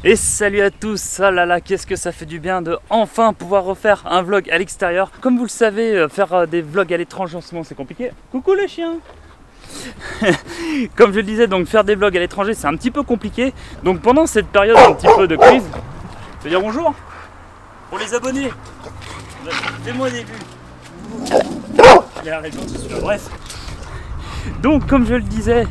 Et salut à tous, ah là là, qu'est-ce que ça fait du bien de enfin pouvoir refaire un vlog à l'extérieur. Comme vous le savez, faire des vlogs à l'étranger en ce moment c'est compliqué. Coucou le chien. Comme je le disais, donc faire des vlogs à l'étranger c'est un petit peu compliqué. Donc pendant cette période un petit peu de crise, je veux dire bonjour pour les abonnés. Fais-moi des vues. Il y a la réponse, bref. Donc comme je le disais,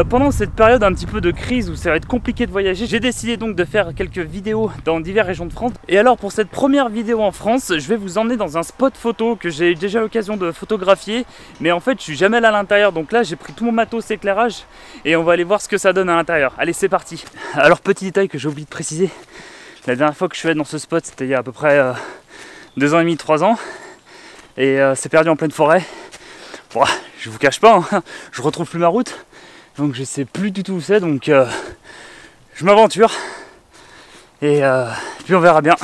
pendant cette période un petit peu de crise où ça va être compliqué de voyager, j'ai décidé donc de faire quelques vidéos dans diverses régions de France. Et alors pour cette première vidéo en France, je vais vous emmener dans un spot photo que j'ai déjà l'occasion de photographier. Mais en fait je suis jamais allé à l'intérieur, donc là j'ai pris tout mon matos éclairage et on va aller voir ce que ça donne à l'intérieur. Allez, c'est parti. Alors petit détail que j'ai oublié de préciser, la dernière fois que je suis allé dans ce spot c'était il y a à peu près 2 ans et demi, 3 ans. Et c'est perdu en pleine forêt. Bon, je vous cache pas, hein, je retrouve plus ma route. Donc je sais plus du tout où c'est, donc je m'aventure. Et puis on verra bien.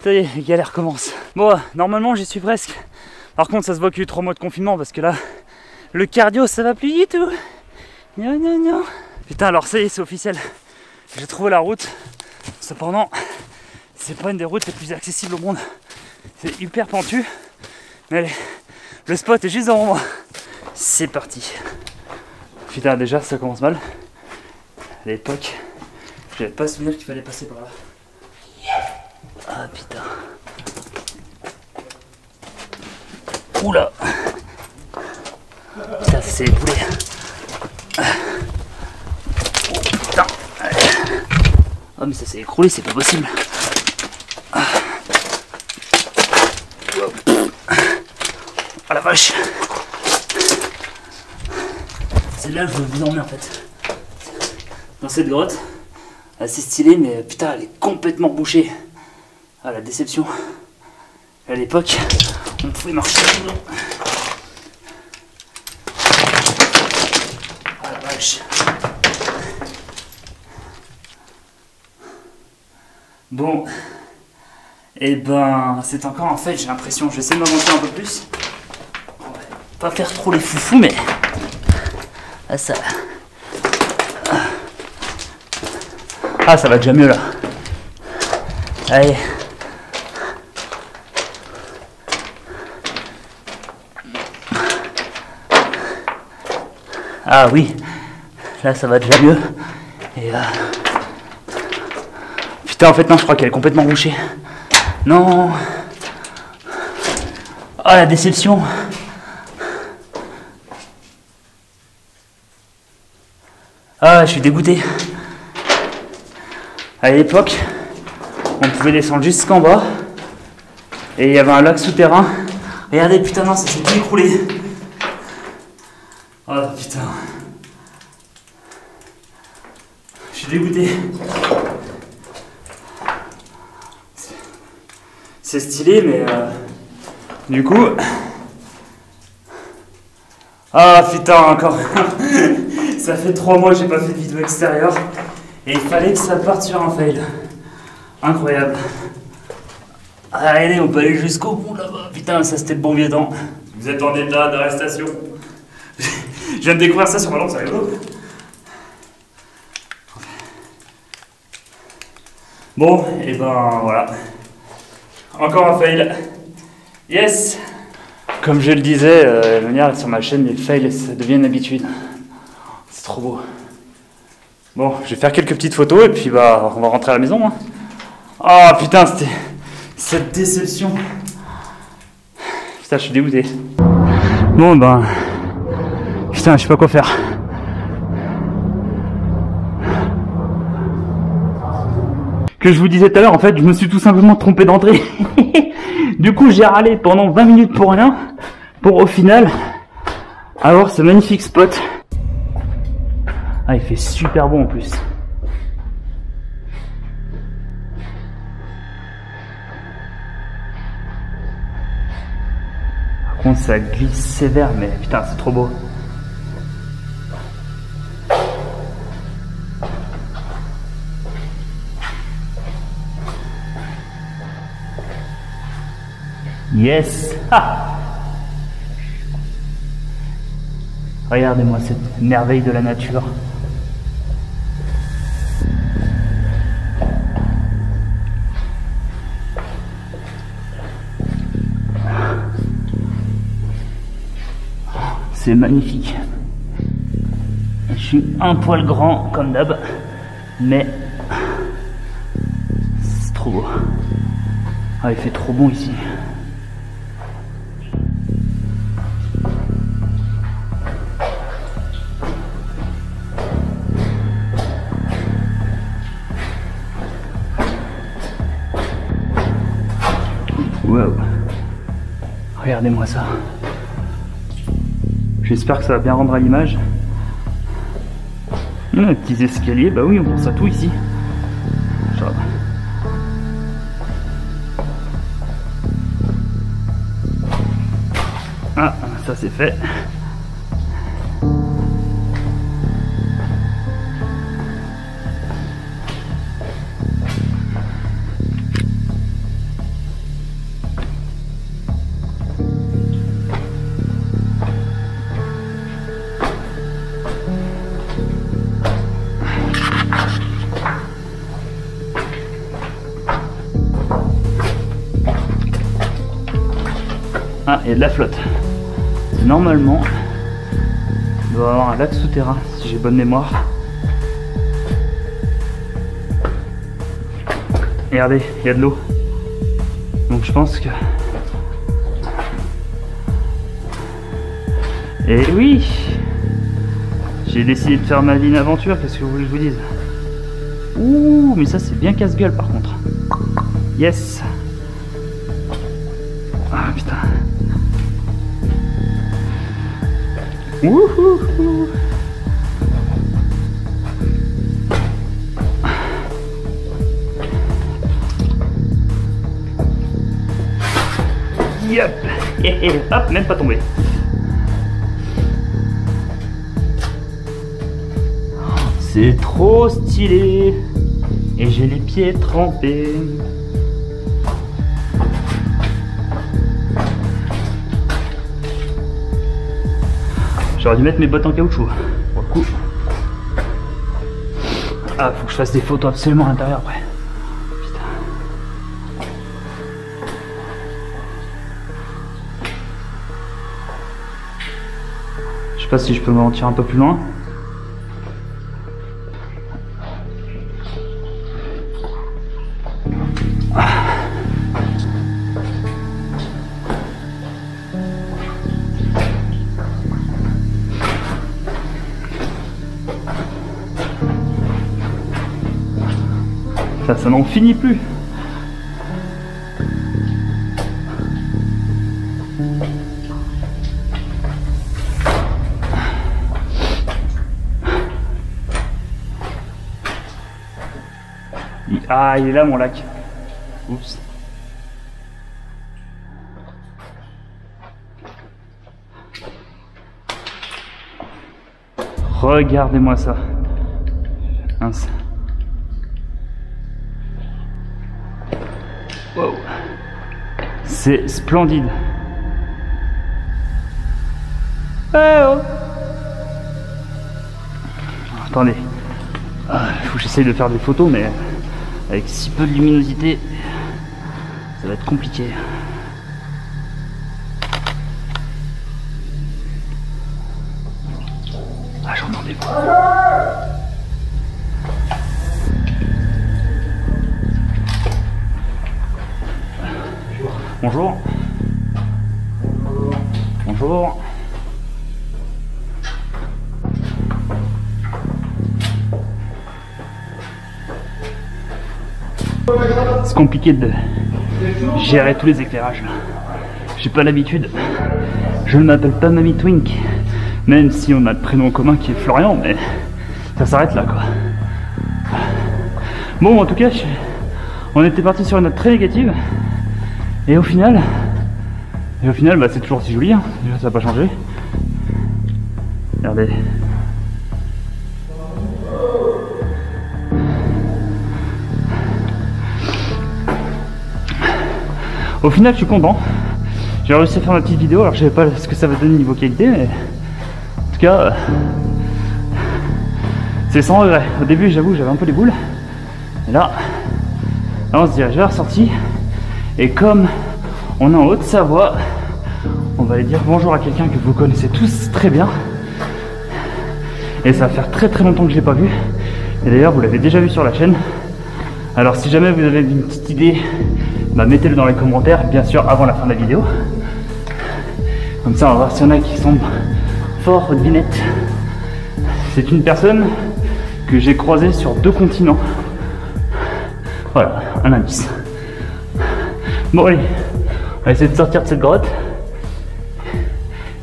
Ça y est, les galères commencent. Bon, normalement j'y suis presque. Par contre ça se voit qu'il y a eu 3 mois de confinement parce que là, le cardio ça va plus du tout. Non, non, non. Putain, alors ça y est, c'est officiel. J'ai trouvé la route. Cependant, c'est pas une des routes les plus accessibles au monde. C'est hyper pentu. Mais allez, le spot est juste devant moi. C'est parti. Putain, déjà ça commence mal. À l'époque, j'avais pas souvenir qu'il fallait passer par là. Ah putain. Oula. Ça s'est écoulé. Oh putain. Oh mais ça s'est écroulé, c'est pas possible. Oh la vache. C'est là que je veux vous emmener en fait. Dans cette grotte. Assez stylée, mais putain, elle est complètement bouchée. Ah, la déception. À l'époque, on pouvait marcher dedans. Ah la vache. Bon. Et ben, c'est encore en fait, j'ai l'impression, je vais essayer de m'avancer un peu plus. On va pas faire trop les foufous, mais. Ah, ça. Ah, ça va déjà mieux là. Allez. Ah oui. Là, ça va déjà mieux. Et putain, en fait, non, je crois qu'elle est complètement bouchée. Non. Ah, la déception. Ah, je suis dégoûté. À l'époque, on pouvait descendre jusqu'en bas. Et il y avait un lac souterrain. Regardez, putain, non, ça s'est tout écroulé. Oh putain. Je suis dégoûté. C'est stylé, mais du coup. Ah putain, encore. Ça fait 3 mois que j'ai pas fait de vidéo extérieure. Et il fallait que ça parte sur un fail. Incroyable. Allez, on peut aller jusqu'au bout là-bas. Putain, ça c'était le bon vieux temps. Vous êtes en état d'arrestation. Je viens de découvrir ça sur ma lampe, ça rigolo. Bon, et ben voilà. Encore un fail. Yes. Comme je le disais, la manière sur ma chaîne, les fails, ça devient une habitude. C'est trop beau. Bon, je vais faire quelques petites photos et puis bah on va rentrer à la maison. Hein. Oh putain, c'était cette déception. Putain, je suis dégoûté. Bon ben, putain, je sais pas quoi faire. Que je vous disais tout à l'heure, en fait, je me suis tout simplement trompé d'entrée. Du coup, j'ai râlé pendant 20 minutes pour rien, pour au final avoir ce magnifique spot. Ah, il fait super bon en plus. Par contre, ça glisse sévère, mais putain, c'est trop beau. Yes! Ah, regardez-moi cette merveille de la nature. C'est magnifique. Je suis un poil grand comme d'hab, mais c'est trop beau. Ah, il fait trop bon ici. Wow. Regardez-moi ça. J'espère que ça va bien rendre à l'image. Les petits escaliers, bah oui, on pense à tout ici. Genre. Ah, ça c'est fait. Ah, il y a de la flotte. Normalement, il doit y avoir un lac souterrain, si j'ai bonne mémoire. Regardez, il y a de l'eau. Donc je pense que... Et oui! J'ai décidé de faire ma vie une aventure, qu'est-ce que vous voulez que je vous dise? Ouh, mais ça c'est bien casse-gueule par contre. Yes! Ah putain. Wouhou. Yep. Hop, même pas tombé. C'est trop stylé. Et j'ai les pieds trempés. J'aurais dû mettre mes bottes en caoutchouc pour le coup. Ah, faut que je fasse des photos absolument à l'intérieur après. Putain. Je sais pas si je peux m'en tirer un peu plus loin. Ça n'en finit plus. Ah, il est là mon lac. Oups. Regardez-moi ça. Mince. Wow. C'est splendide. Oh. Attendez. Il faut que j'essaye de faire des photos, mais avec si peu de luminosité, ça va être compliqué. Ah, j'entends des voix. Bonjour. Bonjour. C'est compliqué de gérer tous les éclairages. J'ai pas l'habitude. Je ne m'appelle pas Mamie Twink, même si on a le prénom en commun qui est Florian, mais ça s'arrête là quoi. Bon, en tout cas, on était parti sur une note très négative. Et au final, bah, c'est toujours si joli, hein. Déjà ça n'a pas changé. Regardez. Au final je suis content. J'ai réussi à faire ma petite vidéo, alors je savais pas ce que ça va donner niveau qualité, mais en tout cas c'est sans regret. Au début j'avoue j'avais un peu les boules. Et là on se dirige vers la sortie. Et comme on est en Haute-Savoie, on on va aller dire bonjour à quelqu'un que vous connaissez tous très bien. Et ça va faire très très longtemps que je l'ai pas vu. Et d'ailleurs vous l'avez déjà vu sur la chaîne. Alors si jamais vous avez une petite idée, bah, mettez-le dans les commentaires, bien sûr avant la fin de la vidéo. Comme ça on va voir s'il y en a qui sont forts devinettes. C'est une personne que j'ai croisée sur 2 continents. Voilà, un indice. Bon allez, on va essayer de sortir de cette grotte.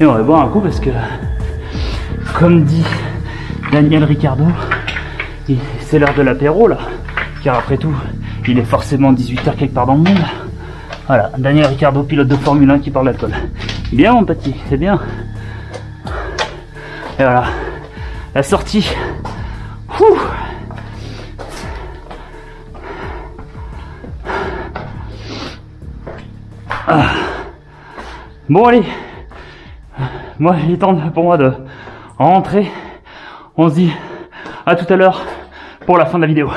Et on va boire un coup parce que, comme dit Daniel Ricciardo, c'est l'heure de l'apéro là. Car après tout, il est forcément 18h quelque part dans le monde. Voilà, Daniel Ricciardo, pilote de Formule 1 qui parle d'alcool. Bien mon petit, c'est bien. Et voilà, la sortie. Ouh. Ah. Bon allez, moi il est temps pour moi de rentrer. On se dit à tout à l'heure pour la fin de la vidéo.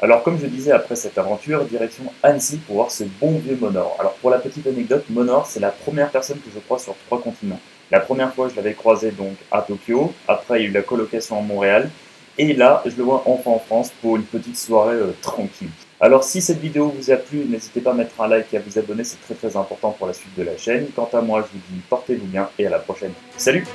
Alors comme je disais, après cette aventure, direction Annecy pour voir ce bon vieux Monor. Alors pour la petite anecdote, Monor c'est la première personne que je crois sur 3 continents. La première fois je l'avais croisé donc à Tokyo, après il y a eu la colocation à Montréal, et là je le vois enfin en France pour une petite soirée tranquille. Alors si cette vidéo vous a plu, n'hésitez pas à mettre un like et à vous abonner, c'est très important pour la suite de la chaîne. Quant à moi, je vous dis portez-vous bien et à la prochaine. Salut!